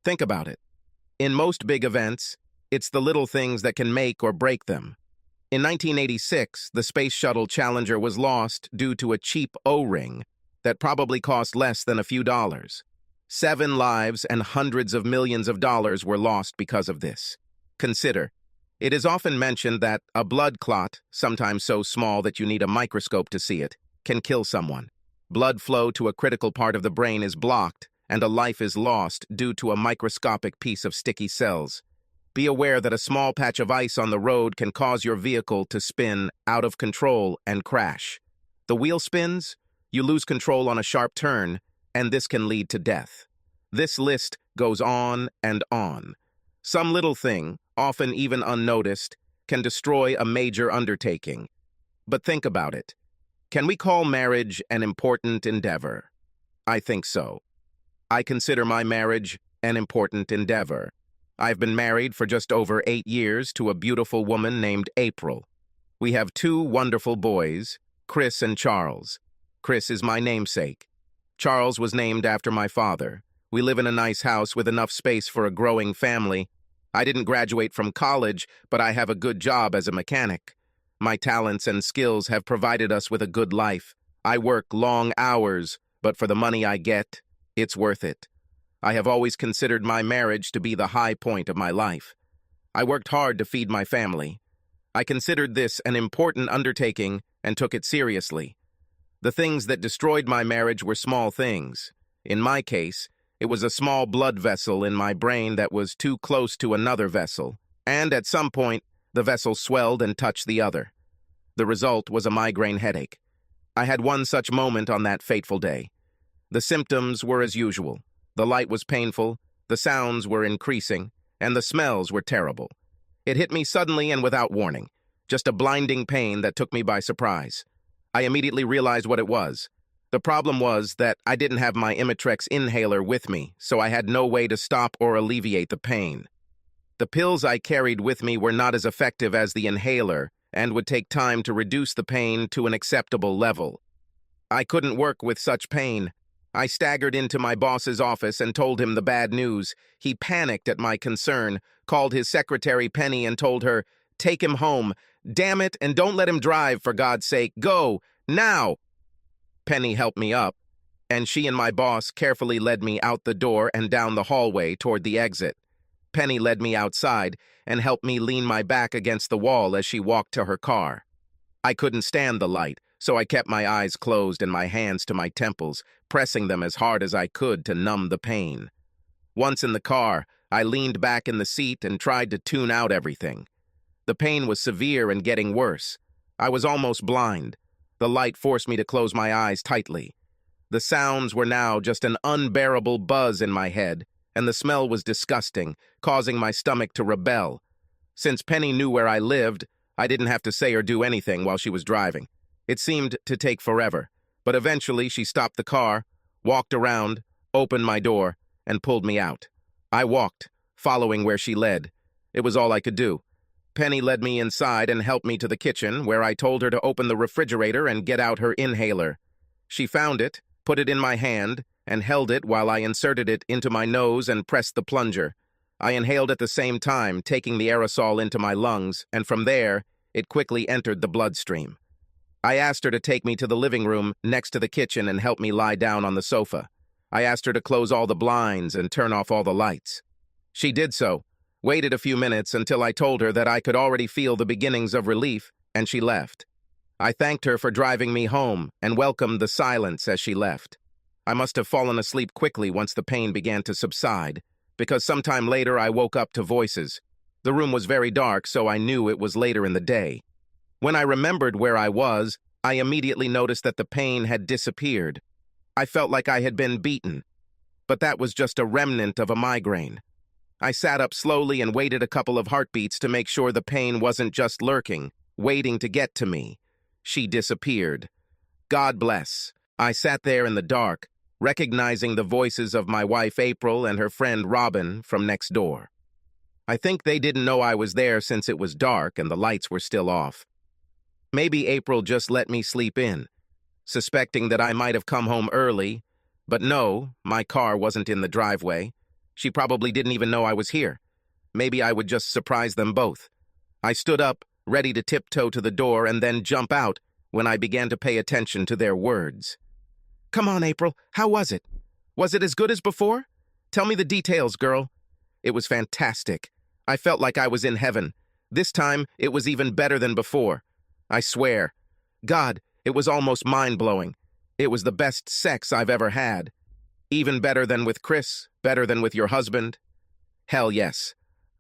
Think about it. In most big events, it's the little things that can make or break them. In 1986, the Space Shuttle Challenger was lost due to a cheap O-ring that probably cost less than a few dollars. 7 lives and hundreds of millions of dollars were lost because of this. Consider, it is often mentioned that a blood clot, sometimes so small that you need a microscope to see it, can kill someone. Blood flow to a critical part of the brain is blocked, and a life is lost due to a microscopic piece of sticky cells. Be aware that a small patch of ice on the road can cause your vehicle to spin out of control and crash. The wheel spins, you lose control on a sharp turn, and this can lead to death. This list goes on and on. Some little thing, often even unnoticed, can destroy a major undertaking. But think about it. Can we call marriage an important endeavor? I think so. I consider my marriage an important endeavor. I've been married for just over 8 years to a beautiful woman named April. We have 2 wonderful boys, Chris and Charles. Chris is my namesake. Charles was named after my father. We live in a nice house with enough space for a growing family. I didn't graduate from college, but I have a good job as a mechanic. My talents and skills have provided us with a good life. I work long hours, but for the money I get, it's worth it. I have always considered my marriage to be the high point of my life. I worked hard to feed my family. I considered this an important undertaking and took it seriously. The things that destroyed my marriage were small things. In my case, it was a small blood vessel in my brain that was too close to another vessel, and at some point, the vessel swelled and touched the other. The result was a migraine headache. I had one such moment on that fateful day. The symptoms were as usual. The light was painful, the sounds were increasing, and the smells were terrible. It hit me suddenly and without warning, just a blinding pain that took me by surprise. I immediately realized what it was. The problem was that I didn't have my Imitrex inhaler with me, so I had no way to stop or alleviate the pain. The pills I carried with me were not as effective as the inhaler and would take time to reduce the pain to an acceptable level. I couldn't work with such pain. I staggered into my boss's office and told him the bad news. He panicked at my concern, called his secretary Penny and told her, "Take him home. Damn it, and don't let him drive, for God's sake. Go, now!" Penny helped me up, and she and my boss carefully led me out the door and down the hallway toward the exit. Penny led me outside and helped me lean my back against the wall as she walked to her car. I couldn't stand the light, so I kept my eyes closed and my hands to my temples, pressing them as hard as I could to numb the pain. Once in the car, I leaned back in the seat and tried to tune out everything. The pain was severe and getting worse. I was almost blind. The light forced me to close my eyes tightly. The sounds were now just an unbearable buzz in my head, and the smell was disgusting, causing my stomach to rebel. Since Penny knew where I lived, I didn't have to say or do anything while she was driving. It seemed to take forever, but eventually she stopped the car, walked around, opened my door, and pulled me out. I walked, following where she led. It was all I could do. Penny led me inside and helped me to the kitchen, where I told her to open the refrigerator and get out her inhaler. She found it, put it in my hand, and held it while I inserted it into my nose and pressed the plunger. I inhaled at the same time, taking the aerosol into my lungs, and from there, it quickly entered the bloodstream. I asked her to take me to the living room next to the kitchen and help me lie down on the sofa. I asked her to close all the blinds and turn off all the lights. She did so, waited a few minutes until I told her that I could already feel the beginnings of relief, and she left. I thanked her for driving me home and welcomed the silence as she left. I must have fallen asleep quickly once the pain began to subside, because sometime later I woke up to voices. The room was very dark, so I knew it was later in the day. When I remembered where I was, I immediately noticed that the pain had disappeared. I felt like I had been beaten, but that was just a remnant of a migraine. I sat up slowly and waited a couple of heartbeats to make sure the pain wasn't just lurking, waiting to get to me. She disappeared. God bless. I sat there in the dark, recognizing the voices of my wife April and her friend Robin from next door. I think they didn't know I was there since it was dark and the lights were still off. Maybe April just let me sleep in, suspecting that I might have come home early, but no, my car wasn't in the driveway. She probably didn't even know I was here. Maybe I would just surprise them both. I stood up, ready to tiptoe to the door and then jump out when I began to pay attention to their words. "Come on, April. How was it? Was it as good as before? Tell me the details, girl." It was fantastic. I felt like I was in heaven. This time, it was even better than before. I swear. God, it was almost mind-blowing. It was the best sex I've ever had. Even better than with Chris, better than with your husband. Hell yes.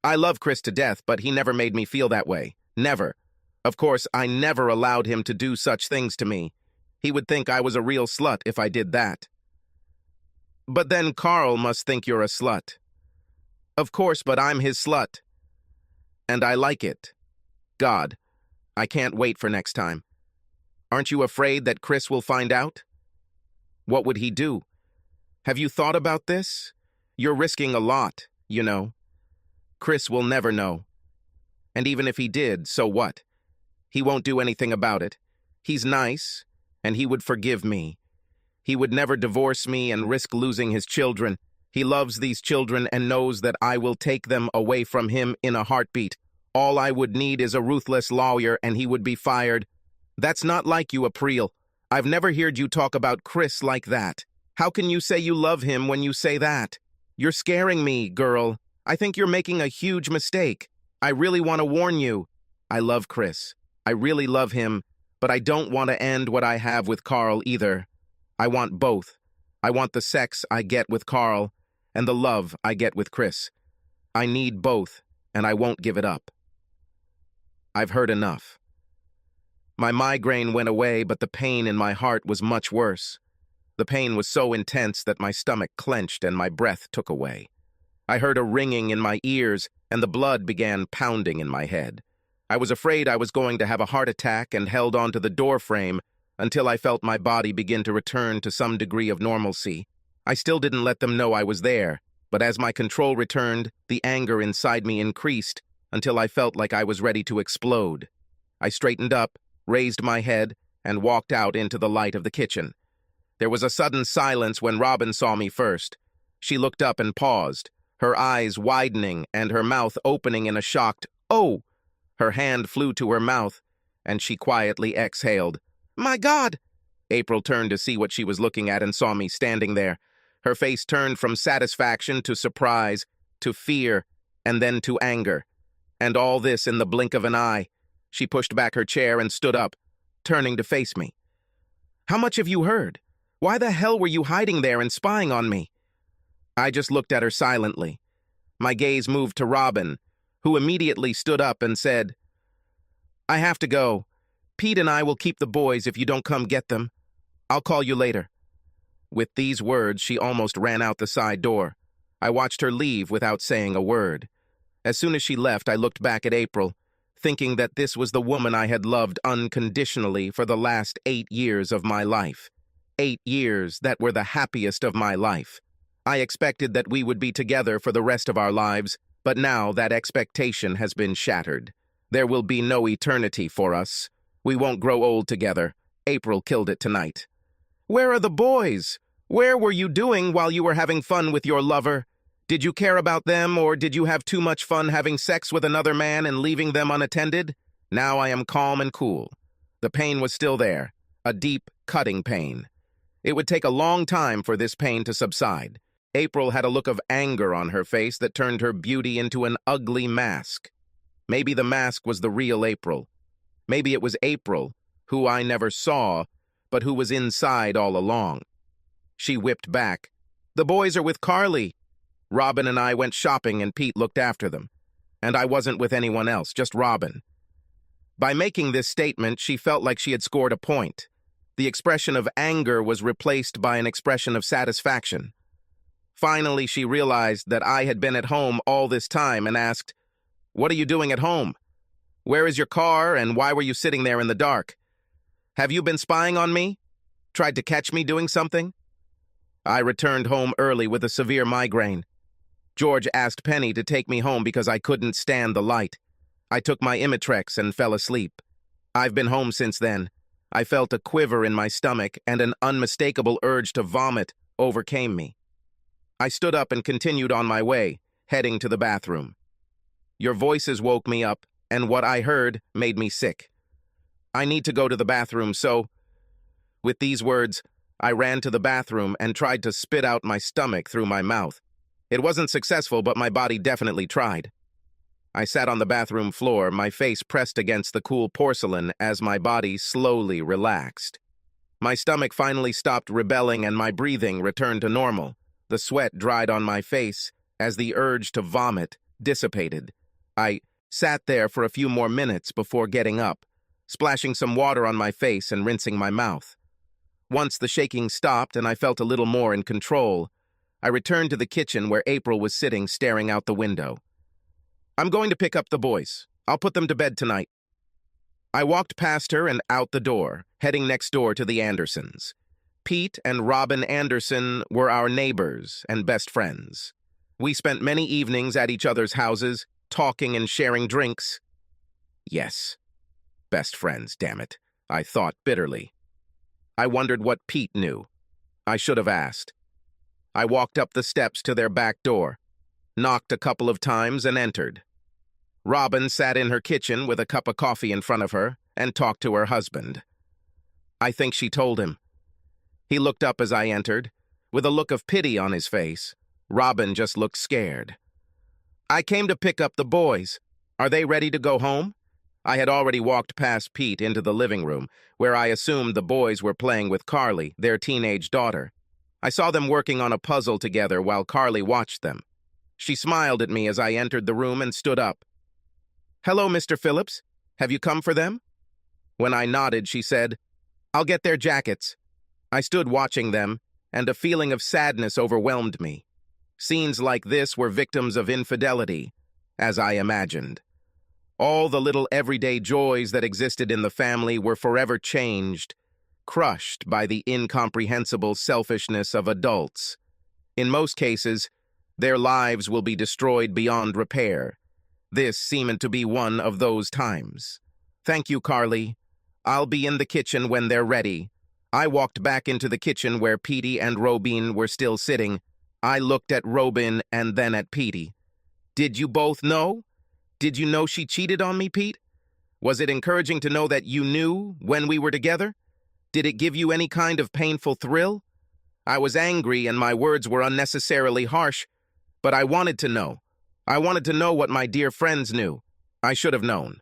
I love Chris to death, but he never made me feel that way. Never. Of course, I never allowed him to do such things to me. He would think I was a real slut if I did that. But then Carl must think you're a slut. Of course, but I'm his slut. And I like it. God, I can't wait for next time. Aren't you afraid that Chris will find out? What would he do? Have you thought about this? You're risking a lot, you know. Chris will never know. And even if he did, so what? He won't do anything about it. He's nice, and he would forgive me. He would never divorce me and risk losing his children. He loves these children and knows that I will take them away from him in a heartbeat. All I would need is a ruthless lawyer and he would be fired. That's not like you, April. I've never heard you talk about Chris like that. How can you say you love him when you say that? You're scaring me, girl. I think you're making a huge mistake. I really want to warn you. I love Chris. I really love him, but I don't want to end what I have with Carl either. I want both. I want the sex I get with Carl and the love I get with Chris. I need both, and I won't give it up. I've heard enough. My migraine went away, but the pain in my heart was much worse. The pain was so intense that my stomach clenched and my breath took away. I heard a ringing in my ears, and the blood began pounding in my head. I was afraid I was going to have a heart attack and held onto the door frame until I felt my body begin to return to some degree of normalcy. I still didn't let them know I was there, but as my control returned, the anger inside me increased until I felt like I was ready to explode. I straightened up, raised my head, and walked out into the light of the kitchen. There was a sudden silence when Robin saw me first. She looked up and paused, her eyes widening and her mouth opening in a shocked, "Oh!" Her hand flew to her mouth, and she quietly exhaled. "My God!" April turned to see what she was looking at and saw me standing there. Her face turned from satisfaction to surprise, to fear, and then to anger. And all this in the blink of an eye. She pushed back her chair and stood up, turning to face me. "How much have you heard? Why the hell were you hiding there and spying on me?" I just looked at her silently. My gaze moved to Robin, who immediately stood up and said, "I have to go. Pete and I will keep the boys if you don't come get them. I'll call you later." With these words, she almost ran out the side door. I watched her leave without saying a word. As soon as she left, I looked back at April, thinking that this was the woman I had loved unconditionally for the last 8 years of my life. 8 years that were the happiest of my life. I expected that we would be together for the rest of our lives, but now that expectation has been shattered. There will be no eternity for us. We won't grow old together. April killed it tonight. Where are the boys? Where were you doing while you were having fun with your lover? Did you care about them, or did you have too much fun having sex with another man and leaving them unattended? Now I am calm and cool. The pain was still there, a deep, cutting pain. It would take a long time for this pain to subside. April had a look of anger on her face that turned her beauty into an ugly mask. Maybe the mask was the real April. Maybe it was April, who I never saw, but who was inside all along. She whipped back. "The boys are with Carly." Robin and I went shopping and Pete looked after them. And I wasn't with anyone else, just Robin. By making this statement, she felt like she had scored a point. The expression of anger was replaced by an expression of satisfaction. Finally, she realized that I had been at home all this time and asked, "What are you doing at home? Where is your car and why were you sitting there in the dark? Have you been spying on me? Tried to catch me doing something?" I returned home early with a severe migraine. George asked Penny to take me home because I couldn't stand the light. I took my Imitrex and fell asleep. I've been home since then. I felt a quiver in my stomach and an unmistakable urge to vomit overcame me. I stood up and continued on my way, heading to the bathroom. Your voices woke me up, and what I heard made me sick. I need to go to the bathroom, so... With these words, I ran to the bathroom and tried to spit out my stomach through my mouth. It wasn't successful, but my body definitely tried. I sat on the bathroom floor, my face pressed against the cool porcelain as my body slowly relaxed. My stomach finally stopped rebelling and my breathing returned to normal. The sweat dried on my face as the urge to vomit dissipated. I sat there for a few more minutes before getting up, splashing some water on my face and rinsing my mouth. Once the shaking stopped and I felt a little more in control, I returned to the kitchen where April was sitting staring out the window. I'm going to pick up the boys. I'll put them to bed tonight. I walked past her and out the door, heading next door to the Andersons. Pete and Robin Anderson were our neighbors and best friends. We spent many evenings at each other's houses, talking and sharing drinks. Yes, best friends, damn it, I thought bitterly. I wondered what Pete knew. I should have asked. I walked up the steps to their back door, knocked a couple of times and entered. Robin sat in her kitchen with a cup of coffee in front of her and talked to her husband. I think she told him. He looked up as I entered, with a look of pity on his face. Robin just looked scared. I came to pick up the boys. Are they ready to go home? I had already walked past Pete into the living room, where I assumed the boys were playing with Carly, their teenage daughter. I saw them working on a puzzle together while Carly watched them. She smiled at me as I entered the room and stood up. Hello, Mr. Phillips. Have you come for them? When I nodded, she said, I'll get their jackets. I stood watching them, and a feeling of sadness overwhelmed me. Scenes like this were victims of infidelity, as I imagined. All the little everyday joys that existed in the family were forever changed, crushed by the incomprehensible selfishness of adults. In most cases, their lives will be destroyed beyond repair. This seemed to be one of those times. Thank you, Carly. I'll be in the kitchen when they're ready. I walked back into the kitchen where Petey and Robin were still sitting. I looked at Robin and then at Petey. Did you both know? Did you know she cheated on me, Pete? Was it encouraging to know that you knew when we were together? Did it give you any kind of painful thrill? I was angry and my words were unnecessarily harsh, but I wanted to know. I wanted to know what my dear friends knew. I should have known.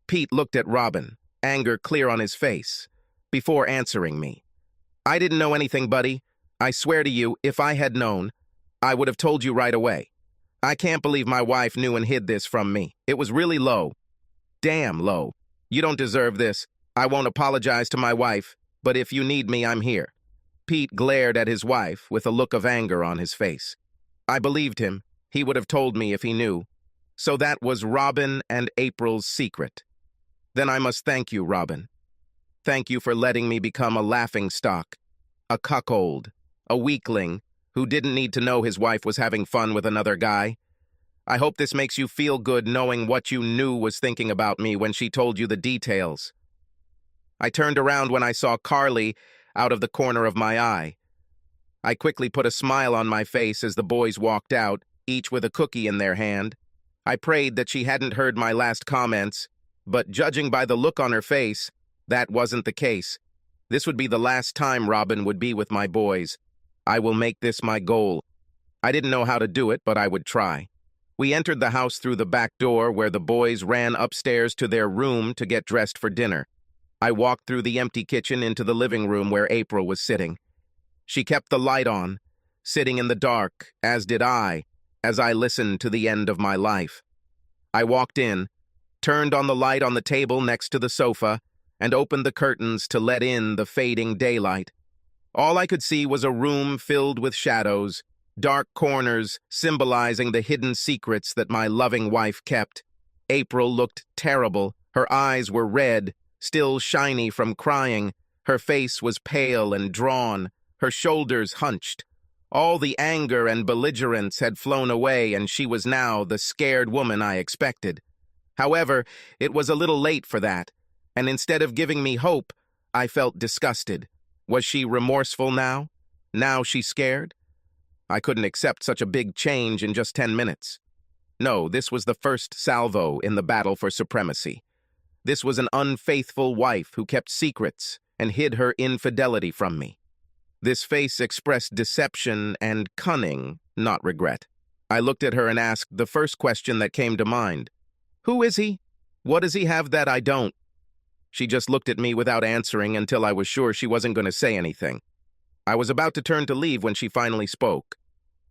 Pete looked at Robin, anger clear on his face, before answering me. I didn't know anything, buddy. I swear to you, if I had known, I would have told you right away. I can't believe my wife knew and hid this from me. It was really low. Damn low. You don't deserve this. I won't apologize to my wife, but if you need me, I'm here. Pete glared at his wife with a look of anger on his face. I believed him. He would have told me if he knew. So that was Robin and April's secret. Then I must thank you, Robin. Thank you for letting me become a laughingstock, a cuckold, a weakling, who didn't need to know his wife was having fun with another guy. I hope this makes you feel good knowing what you knew was thinking about me when she told you the details. I turned around when I saw Carly out of the corner of my eye. I quickly put a smile on my face as the boys walked out, each with a cookie in their hand. I prayed that she hadn't heard my last comments, but judging by the look on her face, that wasn't the case. This would be the last time Robin would be with my boys. I will make this my goal. I didn't know how to do it, but I would try. We entered the house through the back door where the boys ran upstairs to their room to get dressed for dinner. I walked through the empty kitchen into the living room where April was sitting. She kept the light on, sitting in the dark, as did I, as I listened to the end of my life. I walked in, turned on the light on the table next to the sofa, and opened the curtains to let in the fading daylight. All I could see was a room filled with shadows, dark corners symbolizing the hidden secrets that my loving wife kept. April looked terrible. Her eyes were red, still shiny from crying. Her face was pale and drawn, her shoulders hunched. All the anger and belligerence had flown away, and she was now the scared woman I expected. However, it was a little late for that, and instead of giving me hope, I felt disgusted. Was she remorseful now? Now she's scared? I couldn't accept such a big change in just 10 minutes. No, this was the first salvo in the battle for supremacy. This was an unfaithful wife who kept secrets and hid her infidelity from me. This face expressed deception and cunning, not regret. I looked at her and asked the first question that came to mind. Who is he? What does he have that I don't? She just looked at me without answering until I was sure she wasn't going to say anything. I was about to turn to leave when she finally spoke.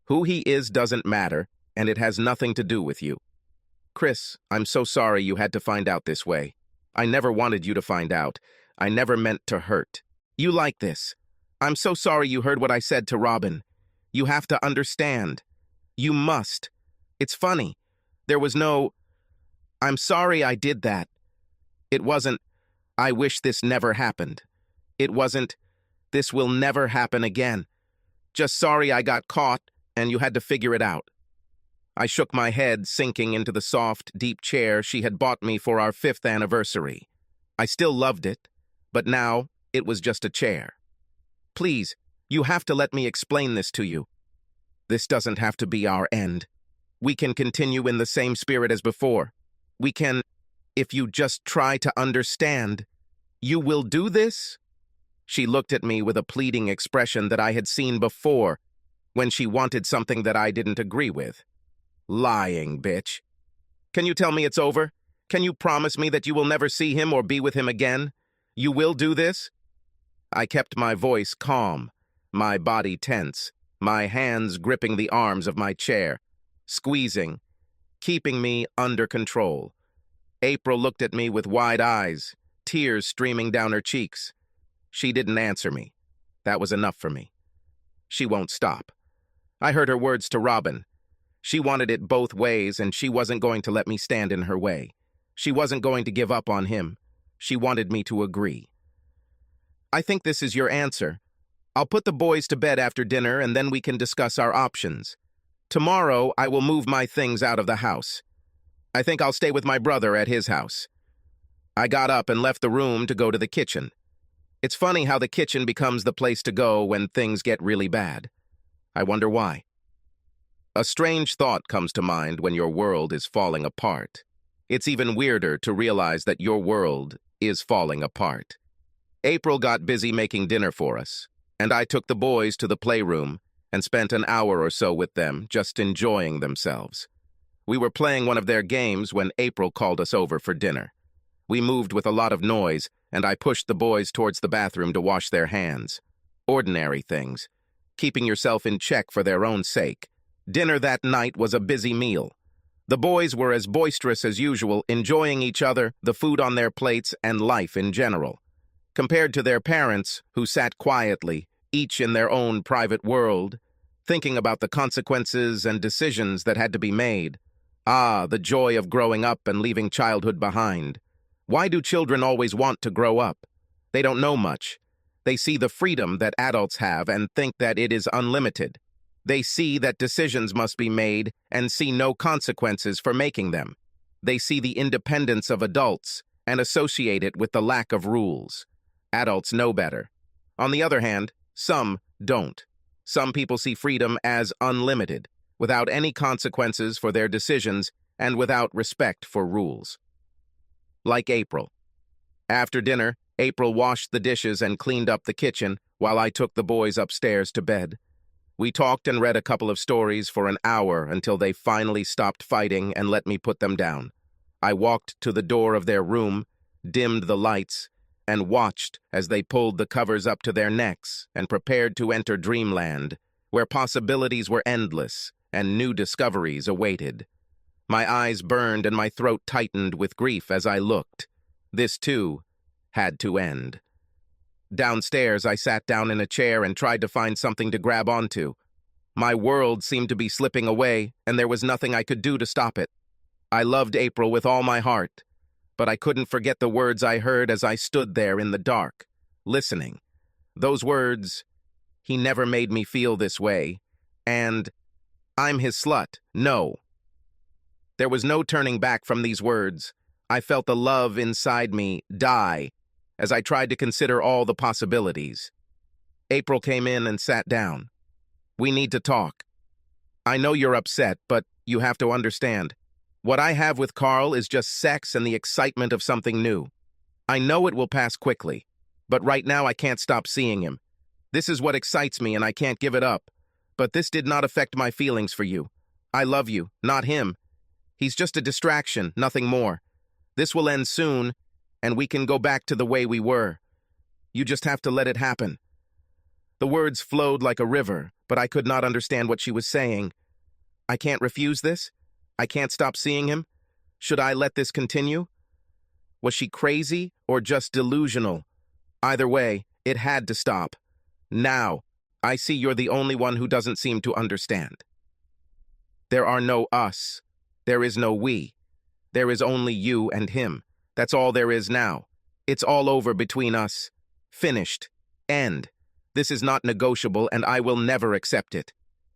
Who he is doesn't matter, and it has nothing to do with you. Chris, I'm so sorry you had to find out this way. I never wanted you to find out. I never meant to hurt. You like this. I'm so sorry you heard what I said to Robin. You have to understand. You must. It's funny. There was no, I'm sorry I did that. It wasn't, I wish this never happened. It wasn't, this will never happen again. Just sorry I got caught and you had to figure it out. I shook my head, sinking into the soft, deep chair she had bought me for our 5th anniversary. I still loved it, but now it was just a chair. Please, you have to let me explain this to you. This doesn't have to be our end. We can continue in the same spirit as before. We can, if you just try to understand. You will do this? She looked at me with a pleading expression that I had seen before when she wanted something that I didn't agree with. Lying, bitch. Can you tell me it's over? Can you promise me that you will never see him or be with him again? You will do this? I kept my voice calm, my body tense, my hands gripping the arms of my chair, squeezing, keeping me under control. April looked at me with wide eyes, tears streaming down her cheeks. She didn't answer me. That was enough for me. She won't stop. I heard her words to Robin. She wanted it both ways, and she wasn't going to let me stand in her way. She wasn't going to give up on him. She wanted me to agree. I think this is your answer. I'll put the boys to bed after dinner, and then we can discuss our options. Tomorrow, I will move my things out of the house. I think I'll stay with my brother at his house. I got up and left the room to go to the kitchen. It's funny how the kitchen becomes the place to go when things get really bad. I wonder why. A strange thought comes to mind when your world is falling apart. It's even weirder to realize that your world is falling apart. April got busy making dinner for us, and I took the boys to the playroom and spent an hour or so with them, just enjoying themselves. We were playing one of their games when April called us over for dinner. We moved with a lot of noise, and I pushed the boys towards the bathroom to wash their hands. Ordinary things, keeping yourself in check for their own sake. Dinner that night was a busy meal. The boys were as boisterous as usual, enjoying each other, the food on their plates, and life in general. Compared to their parents, who sat quietly, each in their own private world, thinking about the consequences and decisions that had to be made. Ah, the joy of growing up and leaving childhood behind. Why do children always want to grow up? They don't know much. They see the freedom that adults have and think that it is unlimited. They see that decisions must be made and see no consequences for making them. They see the independence of adults and associate it with the lack of rules. Adults know better. On the other hand, some don't. Some people see freedom as unlimited, without any consequences for their decisions and without respect for rules. Like April. After dinner, April washed the dishes and cleaned up the kitchen while I took the boys upstairs to bed. We talked and read a couple of stories for an hour until they finally stopped fighting and let me put them down. I walked to the door of their room, dimmed the lights, and watched as they pulled the covers up to their necks and prepared to enter dreamland, where possibilities were endless and new discoveries awaited. My eyes burned and my throat tightened with grief as I looked. This, too, had to end. Downstairs, I sat down in a chair and tried to find something to grab onto. My world seemed to be slipping away, and there was nothing I could do to stop it. I loved April with all my heart, but I couldn't forget the words I heard as I stood there in the dark, listening. Those words, "He never made me feel this way," and "I'm his slut, no." There was no turning back from these words. I felt the love inside me die as I tried to consider all the possibilities. April came in and sat down. "We need to talk." I know you're upset, but you have to understand. What I have with Carl is just sex and the excitement of something new. I know it will pass quickly, but right now I can't stop seeing him. This is what excites me and I can't give it up. But this did not affect my feelings for you. I love you, not him. He's just a distraction, nothing more. This will end soon, and we can go back to the way we were. You just have to let it happen. The words flowed like a river, but I could not understand what she was saying. I can't refuse this? I can't stop seeing him? Should I let this continue? Was she crazy or just delusional? Either way, it had to stop. Now, I see you're the only one who doesn't seem to understand. There are no us. There is no we. There is only you and him. That's all there is now. It's all over between us. Finished. End. This is not negotiable, and I will never accept it.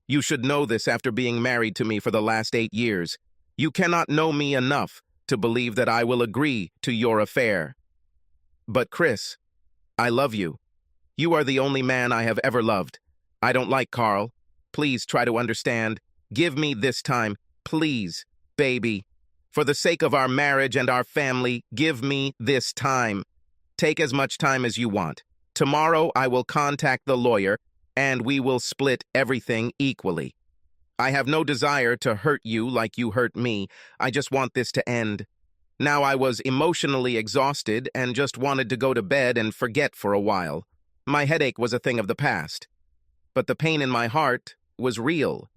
You should know this after being married to me for the last 8 years. You cannot know me enough to believe that I will agree to your affair. But Chris, I love you. You are the only man I have ever loved. I don't like Carl. Please try to understand. Give me this time. Please, baby. For the sake of our marriage and our family, give me this time. Take as much time as you want. Tomorrow I will contact the lawyer, and we will split everything equally. I have no desire to hurt you like you hurt me. I just want this to end. Now I was emotionally exhausted and just wanted to go to bed and forget for a while. My headache was a thing of the past. But the pain in my heart was real,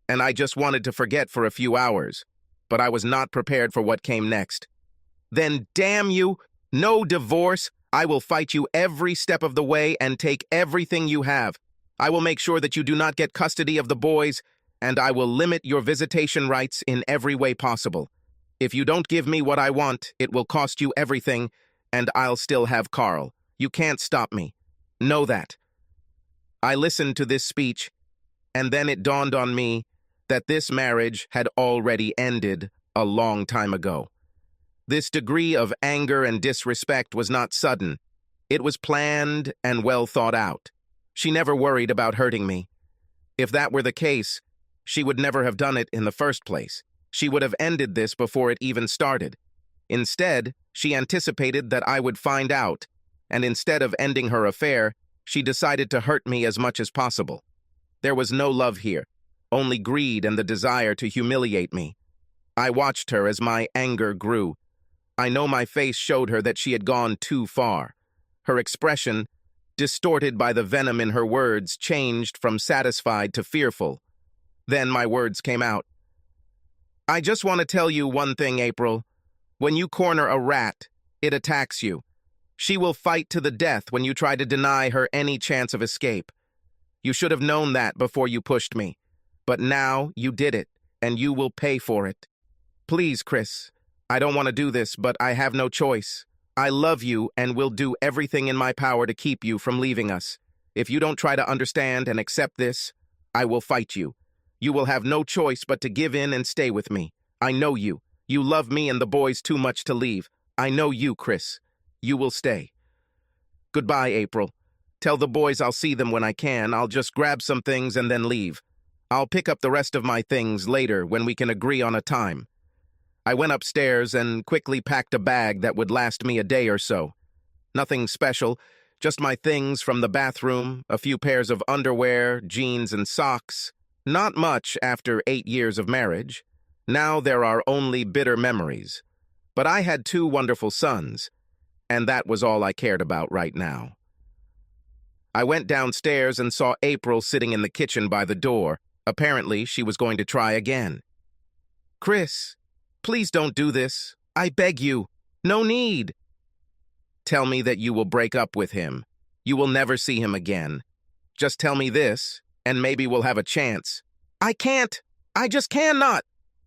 and I just wanted to forget for a few hours. But I was not prepared for what came next. Then, damn you, no divorce. I will fight you every step of the way and take everything you have. I will make sure that you do not get custody of the boys, and I will limit your visitation rights in every way possible. If you don't give me what I want, it will cost you everything, and I'll still have Carl. You can't stop me. Know that. I listened to this speech, and then it dawned on me that this marriage had already ended a long time ago. This degree of anger and disrespect was not sudden. It was planned and well thought out. She never worried about hurting me. If that were the case, she would never have done it in the first place. She would have ended this before it even started. Instead, she anticipated that I would find out, and instead of ending her affair, she decided to hurt me as much as possible. There was no love here, only greed and the desire to humiliate me. I watched her as my anger grew. I know my face showed her that she had gone too far. Her expression, distorted by the venom in her words, changed from satisfied to fearful. Then my words came out. I just want to tell you one thing, April. When you corner a rat, it attacks you. She will fight to the death when you try to deny her any chance of escape. You should have known that before you pushed me. But now you did it, and you will pay for it. Please, Chris, I don't want to do this, but I have no choice. I love you and will do everything in my power to keep you from leaving us. If you don't try to understand and accept this, I will fight you. You will have no choice but to give in and stay with me. I know you. You love me and the boys too much to leave. I know you, Chris. You will stay. Goodbye, April. Tell the boys I'll see them when I can. I'll just grab some things and then leave. I'll pick up the rest of my things later when we can agree on a time. I went upstairs and quickly packed a bag that would last me a day or so. Nothing special, just my things from the bathroom, a few pairs of underwear, jeans, and socks. Not much after 8 years of marriage. Now there are only bitter memories. But I had 2 wonderful sons, and that was all I cared about right now. I went downstairs and saw April sitting in the kitchen by the door. Apparently, she was going to try again. Chris, please don't do this. I beg you. No need. Tell me that you will break up with him. You will never see him again. Just tell me this, and maybe we'll have a chance. I can't. I just cannot.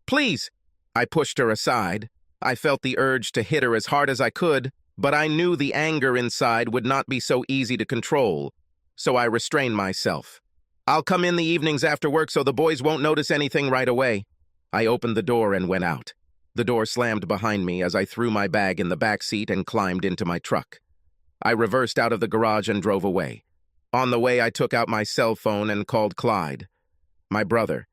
Please. I pushed her aside. I felt the urge to hit her as hard as I could, but I knew the anger inside would not be so easy to control, so I restrained myself. I'll come in the evenings after work so the boys won't notice anything right away. I opened the door and went out. The door slammed behind me as I threw my bag in the back seat and climbed into my truck. I reversed out of the garage and drove away. On the way, I took out my cell phone and called Clyde, my brother.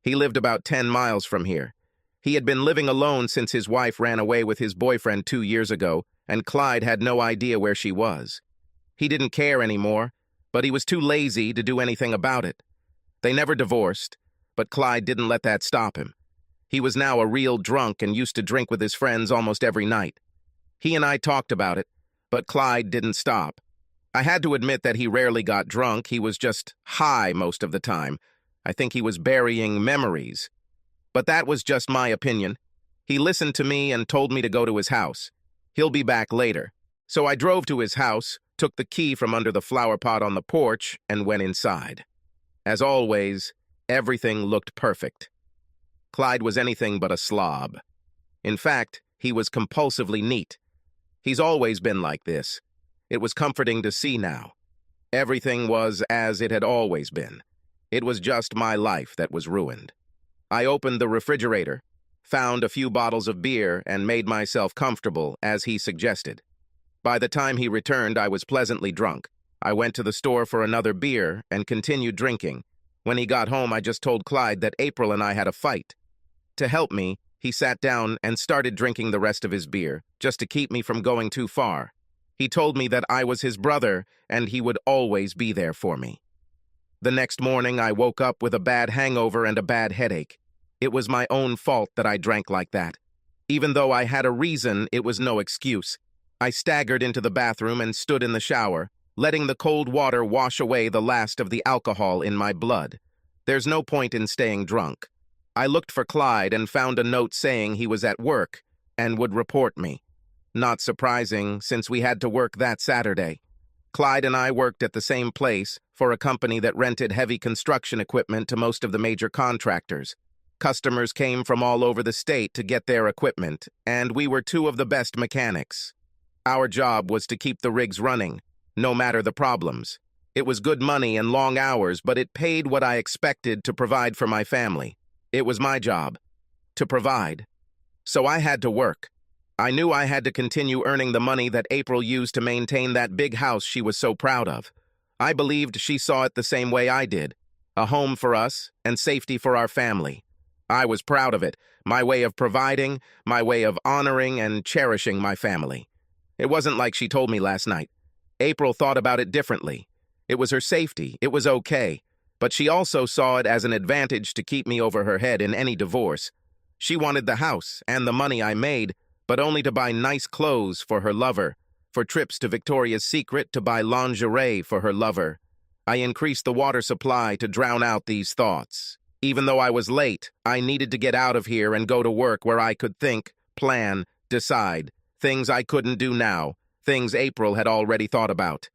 He lived about 10 miles from here. He had been living alone since his wife ran away with his boyfriend 2 years ago, and Clyde had no idea where she was. He didn't care anymore, but he was too lazy to do anything about it. They never divorced, but Clyde didn't let that stop him. He was now a real drunk and used to drink with his friends almost every night. He and I talked about it, but Clyde didn't stop. I had to admit that he rarely got drunk. He was just high most of the time. I think he was burying memories. But that was just my opinion. He listened to me and told me to go to his house. He'll be back later. So I drove to his house, took the key from under the flower pot on the porch, and went inside. As always, everything looked perfect. Clyde was anything but a slob. In fact, he was compulsively neat. He's always been like this. It was comforting to see now. Everything was as it had always been. It was just my life that was ruined. I opened the refrigerator, found a few bottles of beer, and made myself comfortable, as he suggested. By the time he returned, I was pleasantly drunk. I went to the store for another beer and continued drinking. When he got home, I just told Clyde that April and I had a fight. To help me, he sat down and started drinking the rest of his beer, just to keep me from going too far. He told me that I was his brother and he would always be there for me. The next morning, I woke up with a bad hangover and a bad headache. It was my own fault that I drank like that. Even though I had a reason, it was no excuse. I staggered into the bathroom and stood in the shower, letting the cold water wash away the last of the alcohol in my blood. There's no point in staying drunk. I looked for Clyde and found a note saying he was at work and would report me. Not surprising, since we had to work that Saturday. Clyde and I worked at the same place for a company that rented heavy construction equipment to most of the major contractors. Customers came from all over the state to get their equipment, and we were two of the best mechanics. Our job was to keep the rigs running, no matter the problems. It was good money and long hours, but it paid what I expected to provide for my family. It was my job to provide. So I had to work. I knew I had to continue earning the money that April used to maintain that big house she was so proud of. I believed she saw it the same way I did, a home for us and safety for our family. I was proud of it, my way of providing, my way of honoring and cherishing my family. It wasn't like she told me last night. April thought about it differently. It was her safety, it was okay, but she also saw it as an advantage to keep me over her head in any divorce. She wanted the house and the money I made, but only to buy nice clothes for her lover, for trips to Victoria's Secret to buy lingerie for her lover. I increased the water supply to drown out these thoughts. Even though I was late, I needed to get out of here and go to work where I could think, plan, decide, things I couldn't do now, things April had already thought about.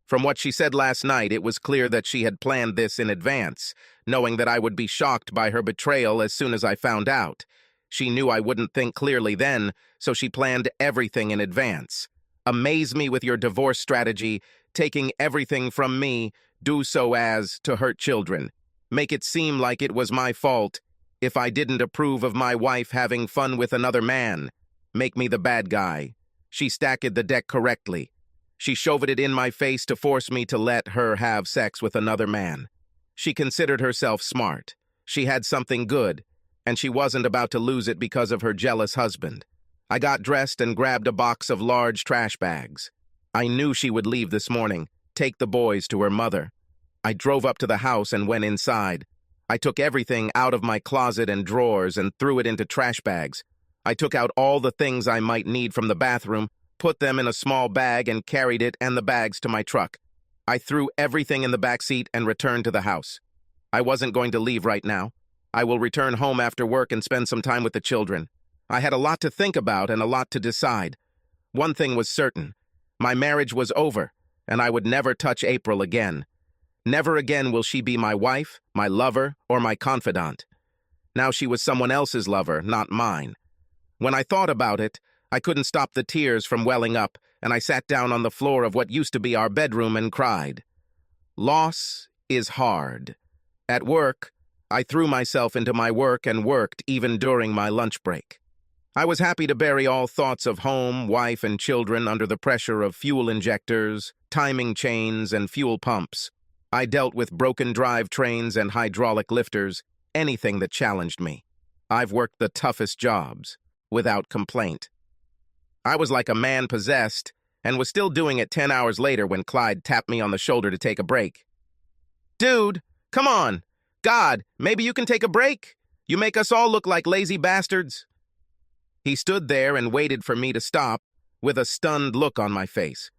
From what she said last night, it was clear that she had planned this in advance, knowing that I would be shocked by her betrayal as soon as I found out. She knew I wouldn't think clearly then, so she planned everything in advance. Amaze me with your divorce strategy, taking everything from me, do so as to hurt children. Make it seem like it was my fault if I didn't approve of my wife having fun with another man. Make me the bad guy. She stacked the deck correctly. She shoved it in my face to force me to let her have sex with another man. She considered herself smart. She had something good, and she wasn't about to lose it because of her jealous husband. I got dressed and grabbed a box of large trash bags. I knew she would leave this morning, take the boys to her mother. I drove up to the house and went inside. I took everything out of my closet and drawers and threw it into trash bags. I took out all the things I might need from the bathroom, put them in a small bag, and carried it and the bags to my truck. I threw everything in the back seat and returned to the house. I wasn't going to leave right now. I will return home after work and spend some time with the children. I had a lot to think about and a lot to decide. One thing was certain. My marriage was over, and I would never touch April again. Never again will she be my wife, my lover, or my confidant. Now she was someone else's lover, not mine. When I thought about it, I couldn't stop the tears from welling up, and I sat down on the floor of what used to be our bedroom and cried. Loss is hard. At work, I threw myself into my work and worked even during my lunch break. I was happy to bury all thoughts of home, wife, and children under the pressure of fuel injectors, timing chains, and fuel pumps. I dealt with broken drive trains and hydraulic lifters, anything that challenged me. I've worked the toughest jobs, without complaint. I was like a man possessed, and was still doing it 10 hours later when Clyde tapped me on the shoulder to take a break. Dude, come on! God, maybe you can take a break? You make us all look like lazy bastards. He stood there and waited for me to stop, with a stunned look on my face.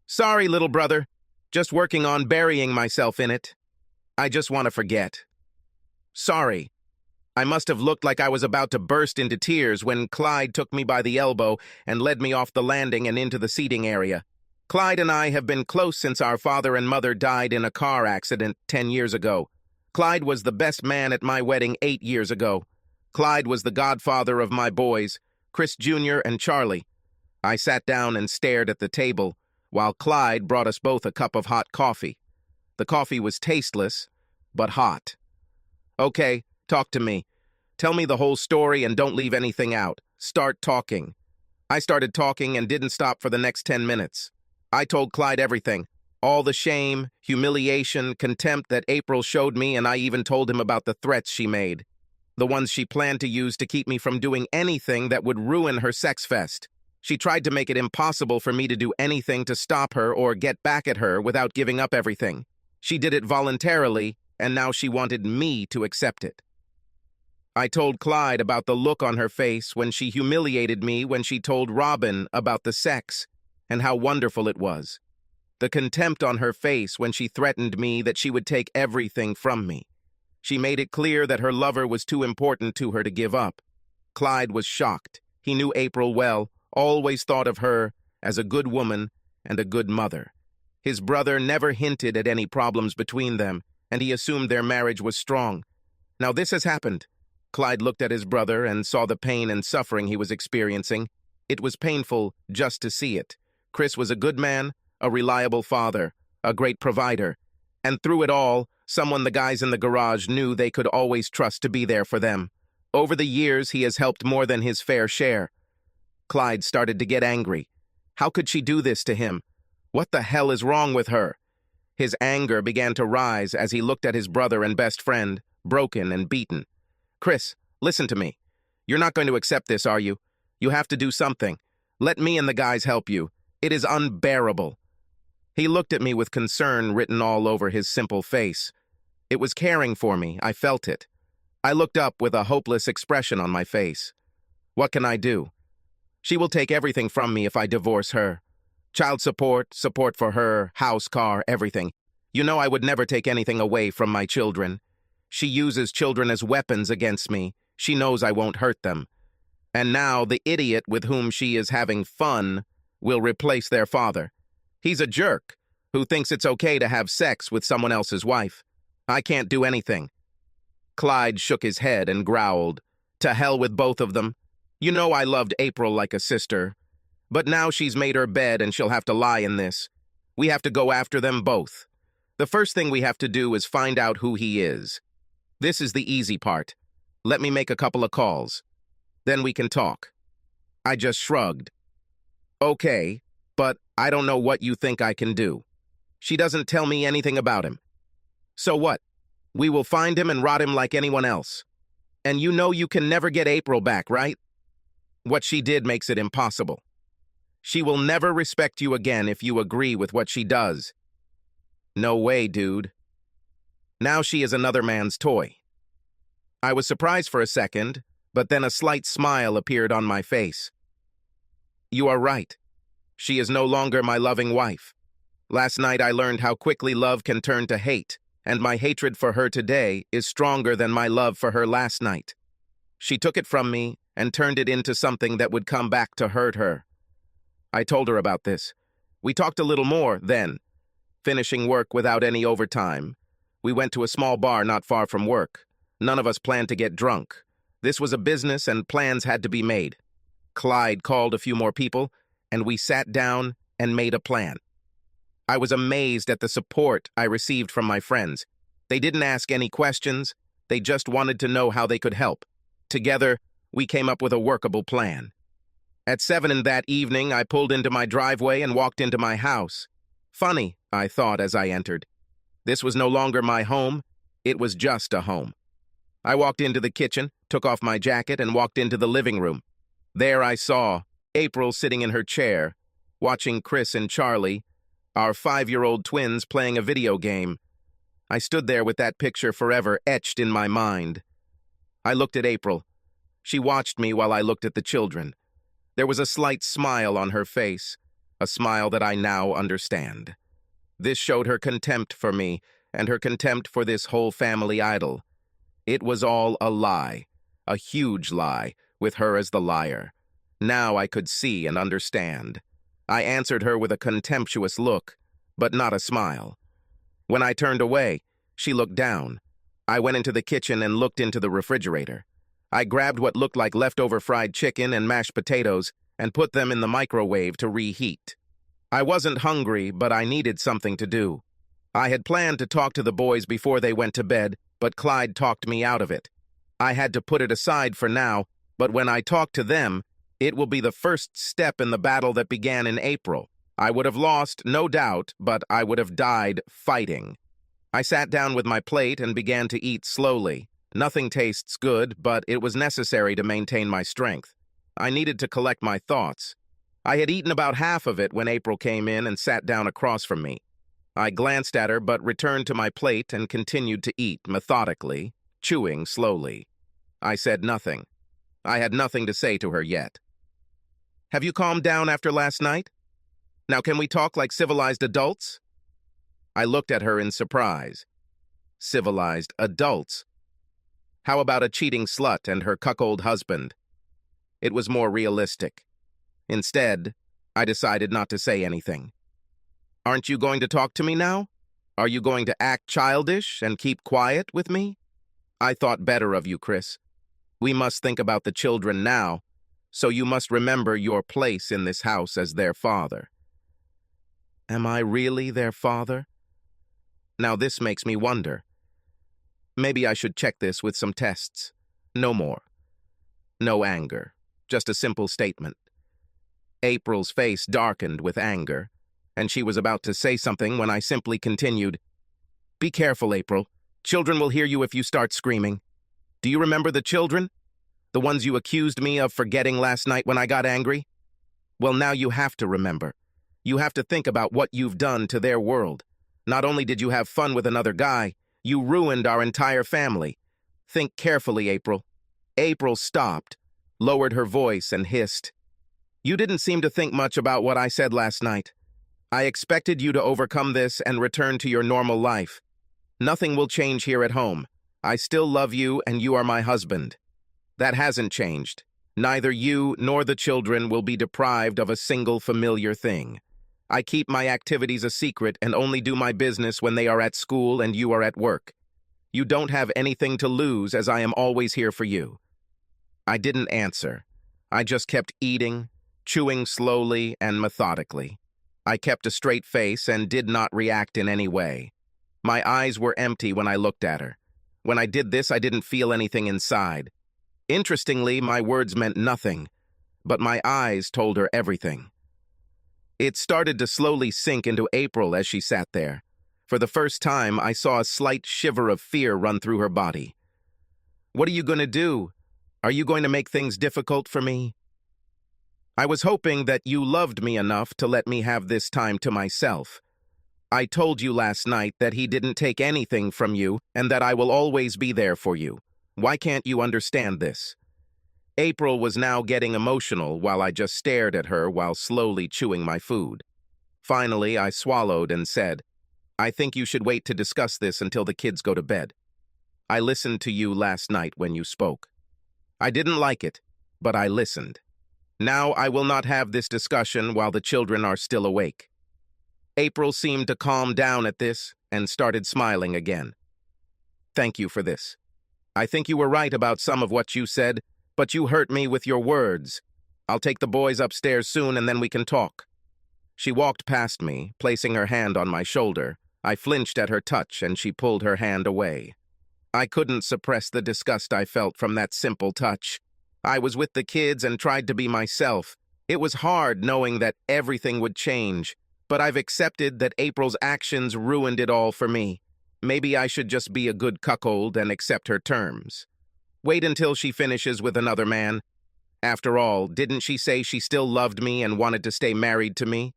Sorry, little brother. Just working on burying myself in it. I just want to forget. Sorry. I must have looked like I was about to burst into tears when Clyde took me by the elbow and led me off the landing and into the seating area. Clyde and I have been close since our father and mother died in a car accident 10 years ago. Clyde was the best man at my wedding 8 years ago. Clyde was the godfather of my boys, Chris Jr. and Charlie. I sat down and stared at the table, while Clyde brought us both a cup of hot coffee. The coffee was tasteless, but hot. Okay, talk to me. Tell me the whole story and don't leave anything out. Start talking. I started talking and didn't stop for the next 10 minutes. I told Clyde everything. All the shame, humiliation, contempt that April showed me, and I even told him about the threats she made. The ones she planned to use to keep me from doing anything that would ruin her sex fest. She tried to make it impossible for me to do anything to stop her or get back at her without giving up everything. She did it voluntarily, and now she wanted me to accept it. I told Clyde about the look on her face when she humiliated me when she told Robin about the sex, and how wonderful it was. The contempt on her face when she threatened me that she would take everything from me. She made it clear that her lover was too important to her to give up. Clyde was shocked. He knew April well, always thought of her as a good woman and a good mother. His brother never hinted at any problems between them, and he assumed their marriage was strong. Now this has happened. Clyde looked at his brother and saw the pain and suffering he was experiencing. It was painful just to see it. Chris was a good man, a reliable father, a great provider, and through it all, someone the guys in the garage knew they could always trust to be there for them. Over the years, he has helped more than his fair share. Clyde started to get angry. How could she do this to him? What the hell is wrong with her? His anger began to rise as he looked at his brother and best friend, broken and beaten. Chris, listen to me. You're not going to accept this, are you? You have to do something. Let me and the guys help you. It is unbearable. He looked at me with concern written all over his simple face. It was caring for me. I felt it. I looked up with a hopeless expression on my face. What can I do? She will take everything from me if I divorce her. Child support, support for her, house, car, everything. You know I would never take anything away from my children. She uses children as weapons against me. She knows I won't hurt them. And now the idiot with whom she is having fun will replace their father. He's a jerk who thinks it's okay to have sex with someone else's wife. I can't do anything. Clyde shook his head and growled. To hell with both of them. You know I loved April like a sister. But now she's made her bed and she'll have to lie in this. We have to go after them both. The first thing we have to do is find out who he is. This is the easy part. Let me make a couple of calls. Then we can talk. I just shrugged. Okay, but I don't know what you think I can do. She doesn't tell me anything about him. So what? We will find him and rot him like anyone else. And you know you can never get April back, right? What she did makes it impossible. She will never respect you again if you agree with what she does. No way, dude. Now she is another man's toy. I was surprised for a second, but then a slight smile appeared on my face. You are right. She is no longer my loving wife. Last night I learned how quickly love can turn to hate, and my hatred for her today is stronger than my love for her last night. She took it from me and turned it into something that would come back to hurt her. I told her about this. We talked a little more then. Finishing work without any overtime. We went to a small bar not far from work. None of us planned to get drunk. This was a business and plans had to be made. Clyde called a few more people, and we sat down and made a plan. I was amazed at the support I received from my friends. They didn't ask any questions. They just wanted to know how they could help. Together, we came up with a workable plan. At 7 that evening, I pulled into my driveway and walked into my house. Funny, I thought as I entered. This was no longer my home. It was just a home. I walked into the kitchen, took off my jacket, and walked into the living room. There I saw April sitting in her chair, watching Chris and Charlie, our 5-year-old twins, playing a video game. I stood there with that picture forever etched in my mind. I looked at April. She watched me while I looked at the children. There was a slight smile on her face, a smile that I now understand. This showed her contempt for me and her contempt for this whole family idol. It was all a lie, a huge lie, with her as the liar. Now I could see and understand. I answered her with a contemptuous look, but not a smile. When I turned away, she looked down. I went into the kitchen and looked into the refrigerator. I grabbed what looked like leftover fried chicken and mashed potatoes and put them in the microwave to reheat. I wasn't hungry, but I needed something to do. I had planned to talk to the boys before they went to bed, but Clyde talked me out of it. I had to put it aside for now, but when I talk to them, it will be the first step in the battle that began in April. I would have lost, no doubt, but I would have died fighting. I sat down with my plate and began to eat slowly. Nothing tastes good, but it was necessary to maintain my strength. I needed to collect my thoughts. I had eaten about half of it when April came in and sat down across from me. I glanced at her but returned to my plate and continued to eat methodically, chewing slowly. I said nothing. I had nothing to say to her yet. "Have you calmed down after last night? Now can we talk like civilized adults?" I looked at her in surprise. Civilized adults? How about a cheating slut and her cuckold husband? It was more realistic. Instead, I decided not to say anything. "Aren't you going to talk to me now? Are you going to act childish and keep quiet with me? I thought better of you, Chris. We must think about the children now, so you must remember your place in this house as their father." Am I really their father? Now this makes me wonder. Maybe I should check this with some tests. No more. No anger. Just a simple statement. April's face darkened with anger, and she was about to say something when I simply continued, "Be careful, April. Children will hear you if you start screaming. Do you remember the children? The ones you accused me of forgetting last night when I got angry? Well, now you have to remember. You have to think about what you've done to their world. Not only did you have fun with another guy, you ruined our entire family. Think carefully, April." April stopped, lowered her voice, and hissed, "You didn't seem to think much about what I said last night. I expected you to overcome this and return to your normal life. Nothing will change here at home. I still love you and you are my husband. That hasn't changed. Neither you nor the children will be deprived of a single familiar thing. I keep my activities a secret and only do my business when they are at school and you are at work. You don't have anything to lose as I am always here for you." I didn't answer. I just kept eating, chewing slowly and methodically. I kept a straight face and did not react in any way. My eyes were empty when I looked at her. When I did this, I didn't feel anything inside. Interestingly, my words meant nothing, but my eyes told her everything. It started to slowly sink into April as she sat there. For the first time, I saw a slight shiver of fear run through her body. "What are you going to do? Are you going to make things difficult for me?" "I was hoping that you loved me enough to let me have this time to myself. I told you last night that he didn't take anything from you and that I will always be there for you. Why can't you understand this?" April was now getting emotional while I just stared at her while slowly chewing my food. Finally, I swallowed and said, "I think you should wait to discuss this until the kids go to bed. I listened to you last night when you spoke. I didn't like it, but I listened. Now I will not have this discussion while the children are still awake." April seemed to calm down at this and started smiling again. "Thank you for this. I think you were right about some of what you said, but you hurt me with your words. I'll take the boys upstairs soon and then we can talk." She walked past me, placing her hand on my shoulder. I flinched at her touch and she pulled her hand away. I couldn't suppress the disgust I felt from that simple touch. I was with the kids and tried to be myself. It was hard knowing that everything would change, but I've accepted that April's actions ruined it all for me. Maybe I should just be a good cuckold and accept her terms. Wait until she finishes with another man. After all, didn't she say she still loved me and wanted to stay married to me?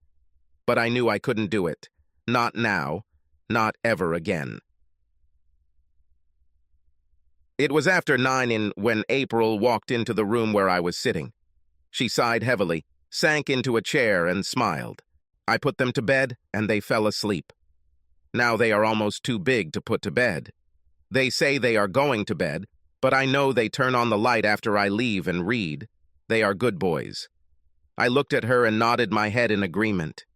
But I knew I couldn't do it. Not now. Not ever again. It was after 9 when April walked into the room where I was sitting. She sighed heavily, sank into a chair, and smiled. I put them to bed, and they fell asleep. Now they are almost too big to put to bed. They say they are going to bed, but I know they turn on the light after I leave and read. They are good boys. I looked at her and nodded my head in agreement.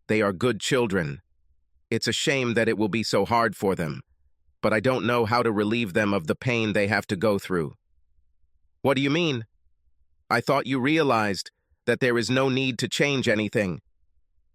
They are good children. It's a shame that it will be so hard for them, but I don't know how to relieve them of the pain they have to go through. What do you mean? I thought you realized that there is no need to change anything.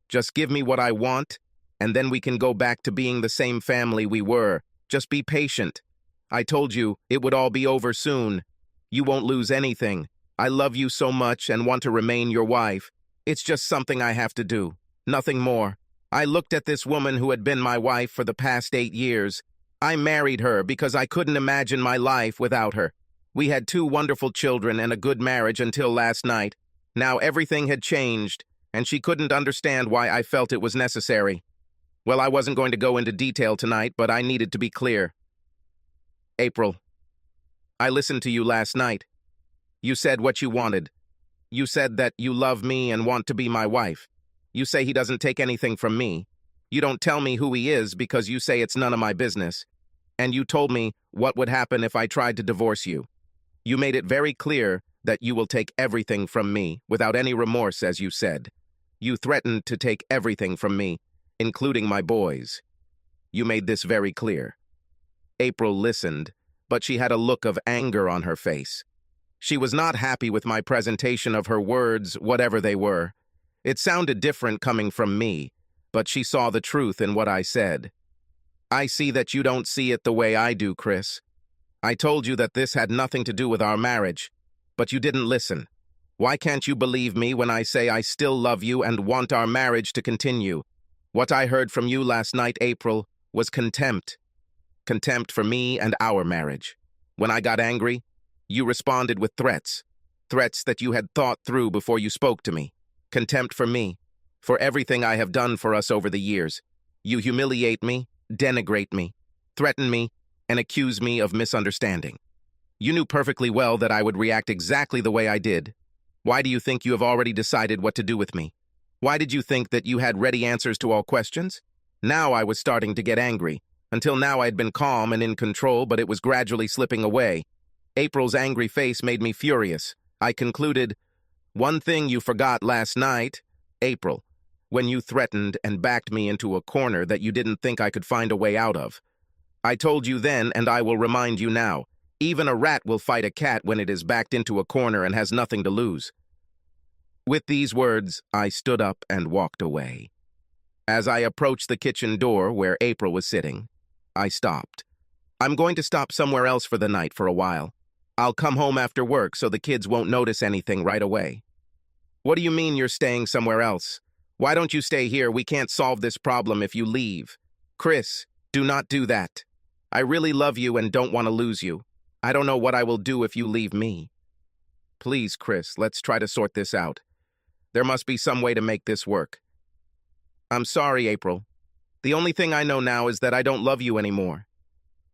Just give me what I want, and then we can go back to being the same family we were. Just be patient. I told you it would all be over soon. You won't lose anything. I love you so much and want to remain your wife. It's just something I have to do. Nothing more. I looked at this woman who had been my wife for the past 8 years. I married her because I couldn't imagine my life without her. We had 2 wonderful children and a good marriage until last night. Now everything had changed, and she couldn't understand why I felt it was necessary. Well, I wasn't going to go into detail tonight, but I needed to be clear. April, I listened to you last night. You said what you wanted. You said that you love me and want to be my wife. You say he doesn't take anything from me. You don't tell me who he is because you say it's none of my business. And you told me what would happen if I tried to divorce you. You made it very clear that you will take everything from me without any remorse, as you said. You threatened to take everything from me, including my boys. You made this very clear. April listened, but she had a look of anger on her face. She was not happy with my presentation of her words, whatever they were. It sounded different coming from me, but she saw the truth in what I said. I see that you don't see it the way I do, Chris. I told you that this had nothing to do with our marriage, but you didn't listen. Why can't you believe me when I say I still love you and want our marriage to continue? What I heard from you last night, April, was contempt. Contempt for me and our marriage. When I got angry, you responded with threats. Threats that you had thought through before you spoke to me. Contempt for me, for everything I have done for us over the years. You humiliate me, denigrate me, threaten me, and accuse me of misunderstanding. You knew perfectly well that I would react exactly the way I did. Why do you think you have already decided what to do with me? Why did you think that you had ready answers to all questions? Now I was starting to get angry. Until now I had been calm and in control, but it was gradually slipping away. April's angry face made me furious. I concluded, "One thing you forgot last night, April, when you threatened and backed me into a corner that you didn't think I could find a way out of. I told you then, and I will remind you now, even a rat will fight a cat when it is backed into a corner and has nothing to lose." With these words, I stood up and walked away. As I approached the kitchen door where April was sitting, I stopped. I'm going to stop somewhere else for the night for a while. I'll come home after work so the kids won't notice anything right away. What do you mean you're staying somewhere else? Why don't you stay here? We can't solve this problem if you leave. Chris, do not do that. I really love you and don't want to lose you. I don't know what I will do if you leave me. Please, Chris, let's try to sort this out. There must be some way to make this work. I'm sorry, April. The only thing I know now is that I don't love you anymore.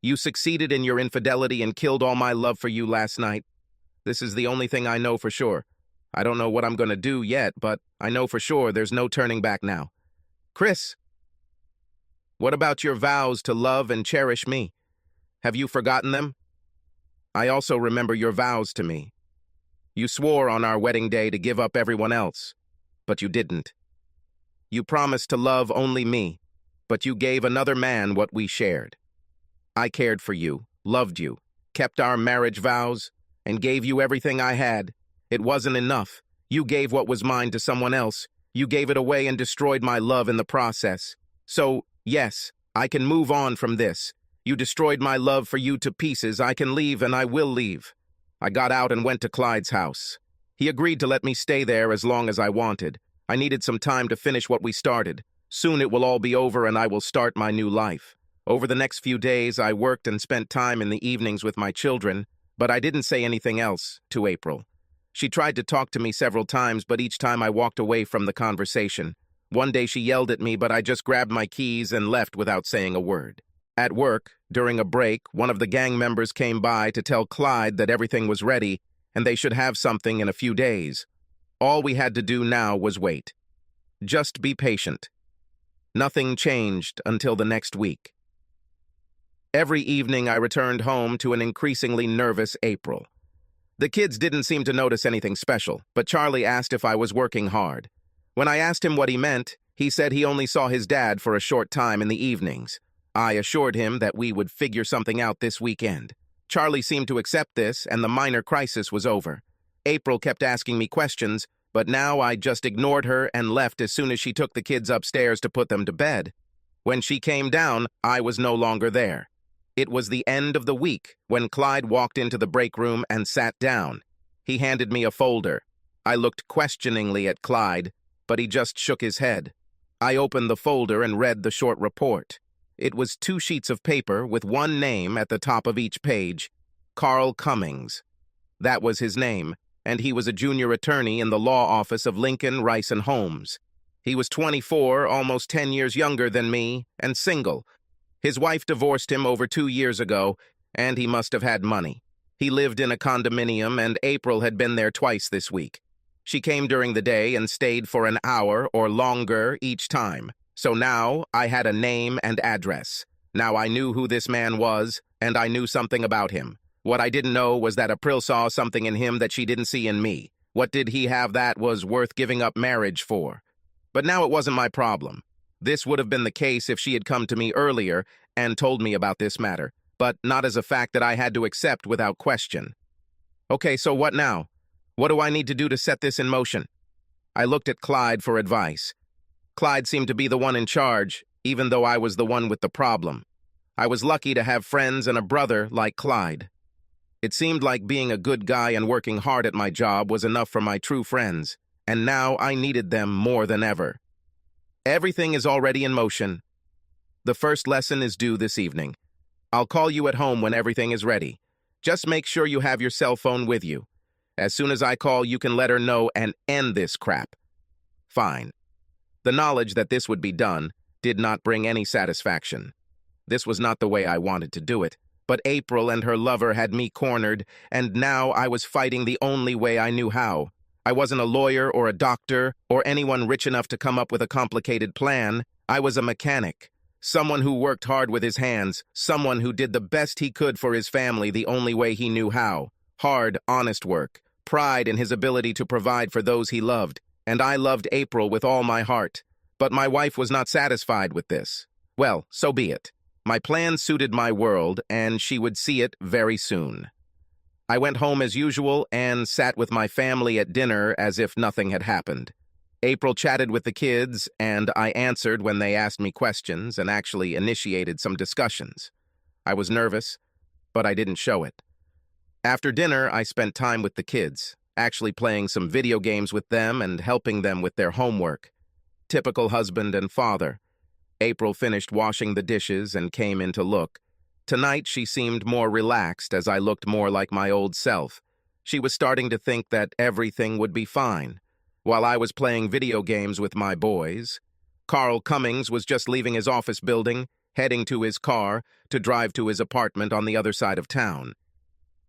You succeeded in your infidelity and killed all my love for you last night. This is the only thing I know for sure. I don't know what I'm going to do yet, but I know for sure there's no turning back now. Chris, what about your vows to love and cherish me? Have you forgotten them? I also remember your vows to me. You swore on our wedding day to give up everyone else, but you didn't. You promised to love only me, but you gave another man what we shared. I cared for you, loved you, kept our marriage vows, and gave you everything I had. It wasn't enough. You gave what was mine to someone else. You gave it away and destroyed my love in the process. So, yes, I can move on from this. You destroyed my love for you to pieces. I can leave, and I will leave. I got out and went to Clyde's house. He agreed to let me stay there as long as I wanted. I needed some time to finish what we started. Soon it will all be over, and I will start my new life. Over the next few days, I worked and spent time in the evenings with my children. But I didn't say anything else to April. She tried to talk to me several times, but each time I walked away from the conversation. One day she yelled at me, but I just grabbed my keys and left without saying a word. At work, during a break, one of the gang members came by to tell Clyde that everything was ready and they should have something in a few days. All we had to do now was wait. Just be patient. Nothing changed until the next week. Every evening I returned home to an increasingly nervous April. The kids didn't seem to notice anything special, but Charlie asked if I was working hard. When I asked him what he meant, he said he only saw his dad for a short time in the evenings. I assured him that we would figure something out this weekend. Charlie seemed to accept this, and the minor crisis was over. April kept asking me questions, but now I just ignored her and left as soon as she took the kids upstairs to put them to bed. When she came down, I was no longer there. It was the end of the week when Clyde walked into the break room and sat down. He handed me a folder. I looked questioningly at Clyde, but he just shook his head. I opened the folder and read the short report. It was 2 sheets of paper with one name at the top of each page, Carl Cummings. That was his name, and he was a junior attorney in the law office of Lincoln, Rice, and Holmes. He was 24, almost 10 years younger than me, and single. His wife divorced him over 2 years ago, and he must have had money. He lived in a condominium, and April had been there twice this week. She came during the day and stayed for an hour or longer each time. So now I had a name and address. Now I knew who this man was, and I knew something about him. What I didn't know was that April saw something in him that she didn't see in me. What did he have that was worth giving up marriage for? But now it wasn't my problem. This would have been the case if she had come to me earlier and told me about this matter, but not as a fact that I had to accept without question. Okay, so what now? What do I need to do to set this in motion? I looked at Clyde for advice. Clyde seemed to be the one in charge, even though I was the one with the problem. I was lucky to have friends and a brother like Clyde. It seemed like being a good guy and working hard at my job was enough for my true friends, and now I needed them more than ever. Everything is already in motion. The first lesson is due this evening. I'll call you at home when everything is ready. Just make sure you have your cell phone with you. As soon as I call, you can let her know and end this crap. Fine. The knowledge that this would be done did not bring any satisfaction. This was not the way I wanted to do it, but April and her lover had me cornered, and now I was fighting the only way I knew how. I wasn't a lawyer or a doctor or anyone rich enough to come up with a complicated plan. I was a mechanic, someone who worked hard with his hands, someone who did the best he could for his family the only way he knew how. Hard, honest work, pride in his ability to provide for those he loved, and I loved April with all my heart. But my wife was not satisfied with this. Well, so be it. My plan suited my world, and she would see it very soon. I went home as usual and sat with my family at dinner as if nothing had happened. April chatted with the kids, and I answered when they asked me questions and actually initiated some discussions. I was nervous, but I didn't show it. After dinner, I spent time with the kids, actually playing some video games with them and helping them with their homework. Typical husband and father. April finished washing the dishes and came in to look. Tonight, she seemed more relaxed as I looked more like my old self. She was starting to think that everything would be fine. While I was playing video games with my boys, Carl Cummings was just leaving his office building, heading to his car to drive to his apartment on the other side of town.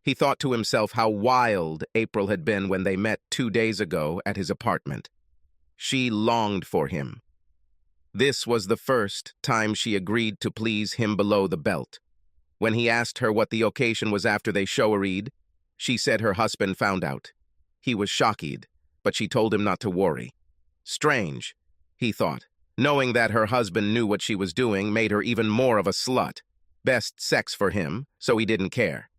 He thought to himself how wild April had been when they met 2 days ago at his apartment. She longed for him. This was the first time she agreed to please him below the belt. When he asked her what the occasion was after they showered, she said her husband found out. He was shocked, but she told him not to worry. Strange, he thought. Knowing that her husband knew what she was doing made her even more of a slut. Best sex for him, so he didn't care.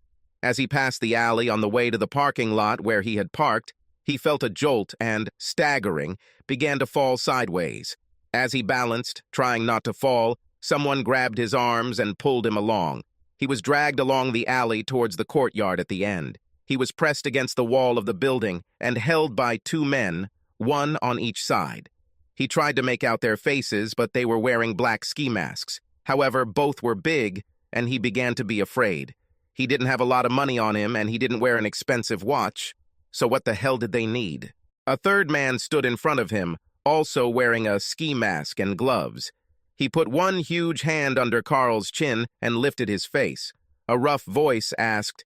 As he passed the alley on the way to the parking lot where he had parked, he felt a jolt and, staggering, began to fall sideways. As he balanced, trying not to fall, someone grabbed his arms and pulled him along. He was dragged along the alley towards the courtyard at the end. He was pressed against the wall of the building and held by 2 men, one on each side. He tried to make out their faces, but they were wearing black ski masks. However, both were big, and he began to be afraid. He didn't have a lot of money on him, and he didn't wear an expensive watch. So what the hell did they need? A third man stood in front of him, also wearing a ski mask and gloves. He put one huge hand under Carl's chin and lifted his face. A rough voice asked,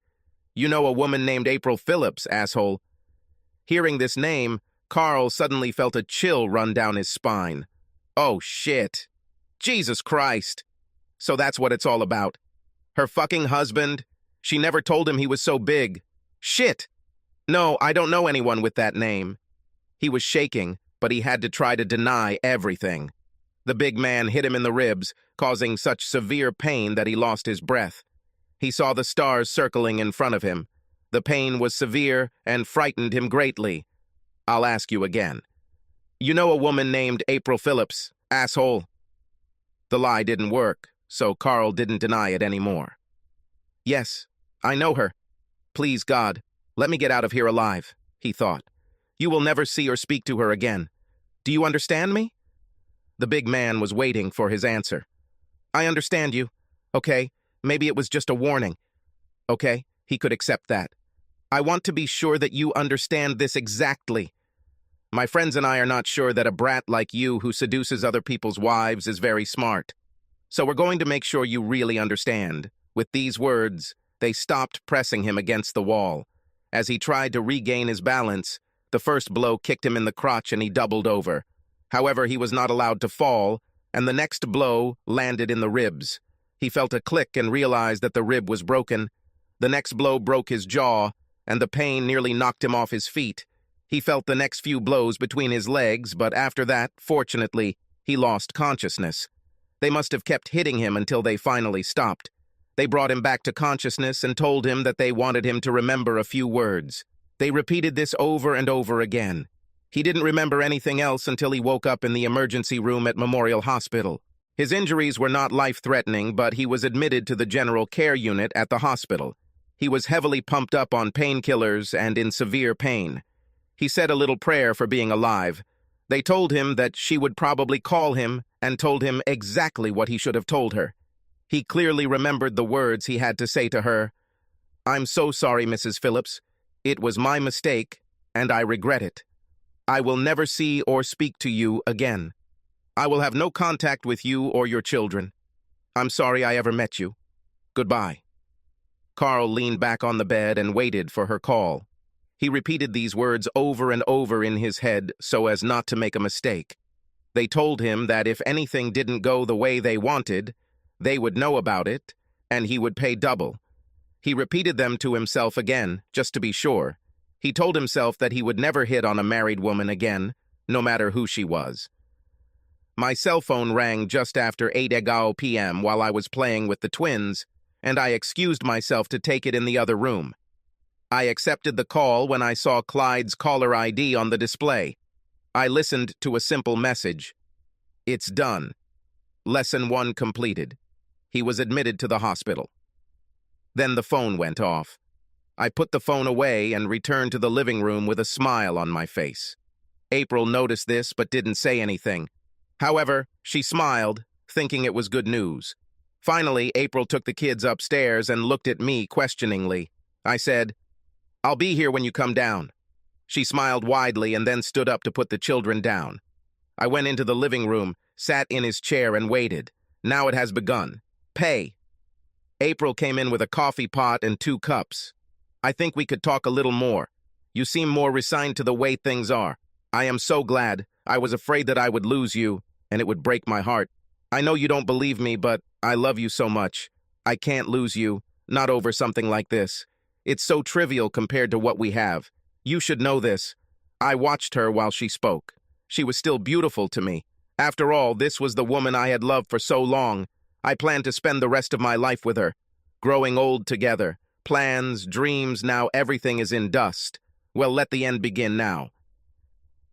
"You know a woman named April Phillips, asshole?" Hearing this name, Carl suddenly felt a chill run down his spine. Oh, shit. Jesus Christ. So that's what it's all about. Her fucking husband? She never told him he was so big. Shit. No, I don't know anyone with that name. He was shaking, but he had to try to deny everything. The big man hit him in the ribs, causing such severe pain that he lost his breath. He saw the stars circling in front of him. The pain was severe and frightened him greatly. I'll ask you again. You know a woman named April Phillips, asshole? The lie didn't work, so Carl didn't deny it anymore. Yes, I know her. Please, God, let me get out of here alive, he thought. You will never see or speak to her again. Do you understand me? The big man was waiting for his answer. I understand you. Okay, maybe it was just a warning. Okay, he could accept that. I want to be sure that you understand this exactly. My friends and I are not sure that a brat like you who seduces other people's wives is very smart. So we're going to make sure you really understand. With these words, they stopped pressing him against the wall. As he tried to regain his balance, the first blow kicked him in the crotch and he doubled over. However, he was not allowed to fall, and the next blow landed in the ribs. He felt a click and realized that the rib was broken. The next blow broke his jaw, and the pain nearly knocked him off his feet. He felt the next few blows between his legs, but after that, fortunately, he lost consciousness. They must have kept hitting him until they finally stopped. They brought him back to consciousness and told him that they wanted him to remember a few words. They repeated this over and over again. He didn't remember anything else until he woke up in the emergency room at Memorial Hospital. His injuries were not life-threatening, but he was admitted to the general care unit at the hospital. He was heavily pumped up on painkillers and in severe pain. He said a little prayer for being alive. They told him that she would probably call him and told him exactly what he should have told her. He clearly remembered the words he had to say to her. I'm so sorry, Mrs. Phillips. It was my mistake, and I regret it. I will never see or speak to you again. I will have no contact with you or your children. I'm sorry I ever met you. Goodbye. Carl leaned back on the bed and waited for her call. He repeated these words over and over in his head so as not to make a mistake. They told him that if anything didn't go the way they wanted, they would know about it, and he would pay double. He repeated them to himself again, just to be sure. He told himself that he would never hit on a married woman again, no matter who she was. My cell phone rang just after 8 p.m. while I was playing with the twins, and I excused myself to take it in the other room. I accepted the call when I saw Clyde's caller ID on the display. I listened to a simple message. It's done. Lesson 1 completed. He was admitted to the hospital. Then the phone went off. I put the phone away and returned to the living room with a smile on my face. April noticed this but didn't say anything. However, she smiled, thinking it was good news. Finally, April took the kids upstairs and looked at me questioningly. I said, I'll be here when you come down. She smiled widely and then stood up to put the children down. I went into the living room, sat in his chair and waited. Now it has begun. Pay. April came in with a coffee pot and 2 cups. I think we could talk a little more. You seem more resigned to the way things are. I am so glad. I was afraid that I would lose you, and it would break my heart. I know you don't believe me, but I love you so much. I can't lose you, not over something like this. It's so trivial compared to what we have. You should know this. I watched her while she spoke. She was still beautiful to me. After all, this was the woman I had loved for so long. I planned to spend the rest of my life with her, growing old together. Plans, dreams, now everything is in dust. Well, let the end begin now.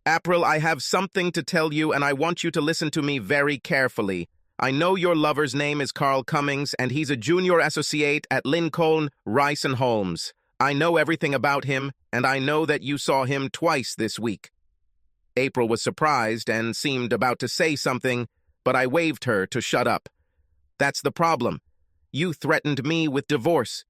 April, I have something to tell you, and I want you to listen to me very carefully. I know your lover's name is Carl Cummings, and he's a junior associate at Lincoln, Rice & Holmes. I know everything about him, and I know that you saw him twice this week. April was surprised and seemed about to say something, but I waved her to shut up. That's the problem. You threatened me with divorce.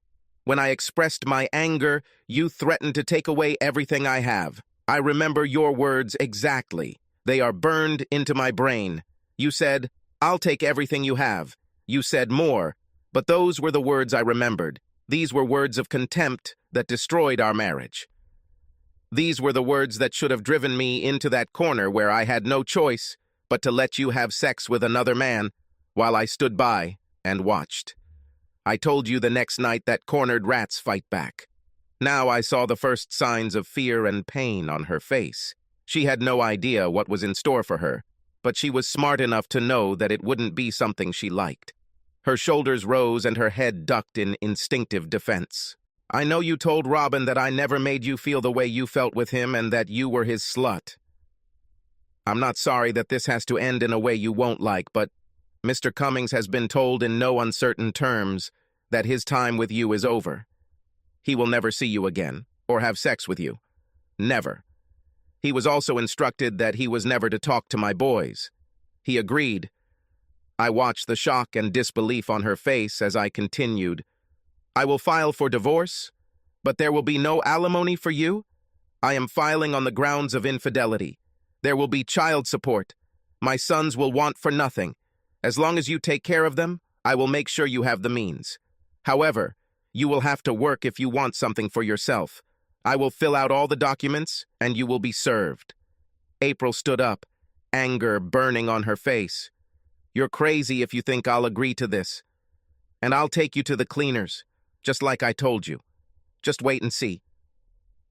When I expressed my anger, you threatened to take away everything I have. I remember your words exactly. They are burned into my brain. You said, "I'll take everything you have." You said more, but those were the words I remembered. These were words of contempt that destroyed our marriage. These were the words that should have driven me into that corner where I had no choice but to let you have sex with another man while I stood by and watched. I told you the next night that cornered rats fight back. Now I saw the first signs of fear and pain on her face. She had no idea what was in store for her, but she was smart enough to know that it wouldn't be something she liked. Her shoulders rose and her head ducked in instinctive defense. I know you told Robin that I never made you feel the way you felt with him and that you were his slut. I'm not sorry that this has to end in a way you won't like, but Mr. Cummings has been told in no uncertain terms that his time with you is over. He will never see you again, or have sex with you. Never. He was also instructed that he was never to talk to my boys. He agreed. I watched the shock and disbelief on her face as I continued. I will file for divorce, but there will be no alimony for you. I am filing on the grounds of infidelity. There will be child support. My sons will want for nothing. As long as you take care of them, I will make sure you have the means. However, you will have to work if you want something for yourself. I will fill out all the documents, and you will be served. April stood up, anger burning on her face. You're crazy if you think I'll agree to this. And I'll take you to the cleaners, just like I told you. Just wait and see.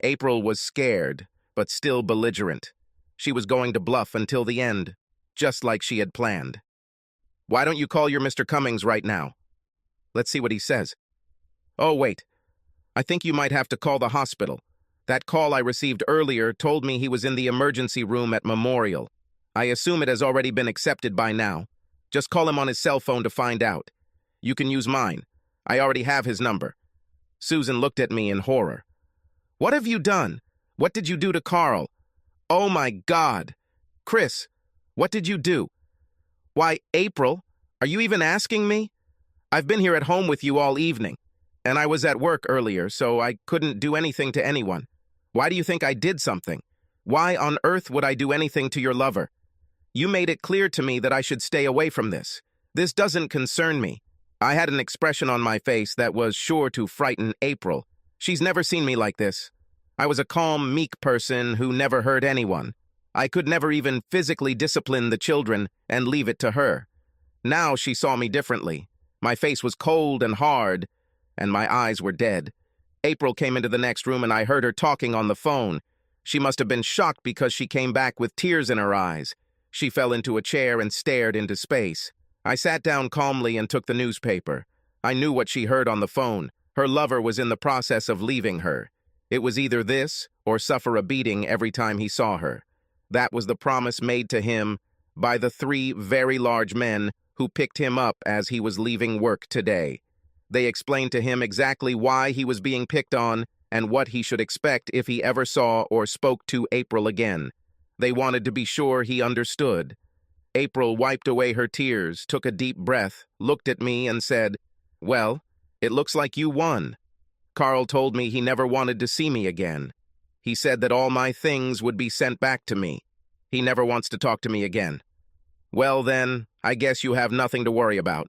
April was scared, but still belligerent. She was going to bluff until the end, just like she had planned. Why don't you call your Mr. Cummings right now? Let's see what he says. Oh, wait. I think you might have to call the hospital. That call I received earlier told me he was in the emergency room at Memorial. I assume it has already been accepted by now. Just call him on his cell phone to find out. You can use mine. I already have his number. Susan looked at me in horror. What have you done? What did you do to Carl? Oh my God. Chris, what did you do? Why, April, are you even asking me? I've been here at home with you all evening, and I was at work earlier, so I couldn't do anything to anyone. Why do you think I did something? Why on earth would I do anything to your lover? You made it clear to me that I should stay away from this. This doesn't concern me. I had an expression on my face that was sure to frighten April. She's never seen me like this. I was a calm, meek person who never hurt anyone. I could never even physically discipline the children and leave it to her. Now she saw me differently. My face was cold and hard, and my eyes were dead. April came into the next room and I heard her talking on the phone. She must have been shocked because she came back with tears in her eyes. She fell into a chair and stared into space. I sat down calmly and took the newspaper. I knew what she heard on the phone. Her lover was in the process of leaving her. It was either this or suffer a beating every time he saw her. That was the promise made to him by the 3 very large men who picked him up as he was leaving work today. They explained to him exactly why he was being picked on and what he should expect if he ever saw or spoke to April again. They wanted to be sure he understood. April wiped away her tears, took a deep breath, looked at me and said, "Well, it looks like you won." Carl told me he never wanted to see me again. He said that all my things would be sent back to me. He never wants to talk to me again. Well then, I guess you have nothing to worry about.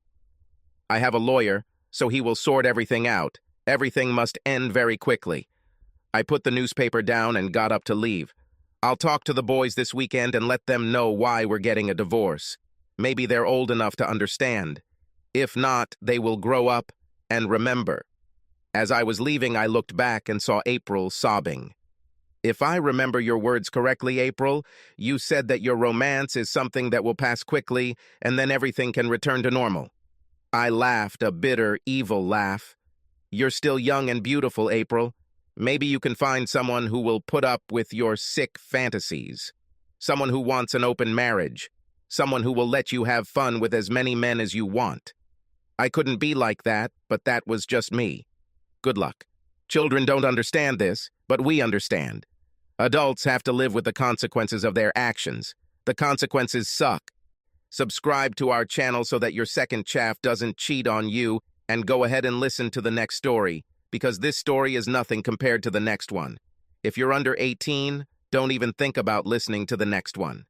I have a lawyer, so he will sort everything out. Everything must end very quickly. I put the newspaper down and got up to leave. I'll talk to the boys this weekend and let them know why we're getting a divorce. Maybe they're old enough to understand. If not, they will grow up and remember. As I was leaving, I looked back and saw April sobbing. If I remember your words correctly, April, you said that your romance is something that will pass quickly and then everything can return to normal. I laughed, a bitter, evil laugh. You're still young and beautiful, April. Maybe you can find someone who will put up with your sick fantasies. Someone who wants an open marriage. Someone who will let you have fun with as many men as you want. I couldn't be like that, but that was just me. Good luck. Children don't understand this, but we understand. Adults have to live with the consequences of their actions. The consequences suck. Subscribe to our channel so that your second chaff doesn't cheat on you, and go ahead and listen to the next story. because this story is nothing compared to the next one. If you're under 18, don't even think about listening to the next one.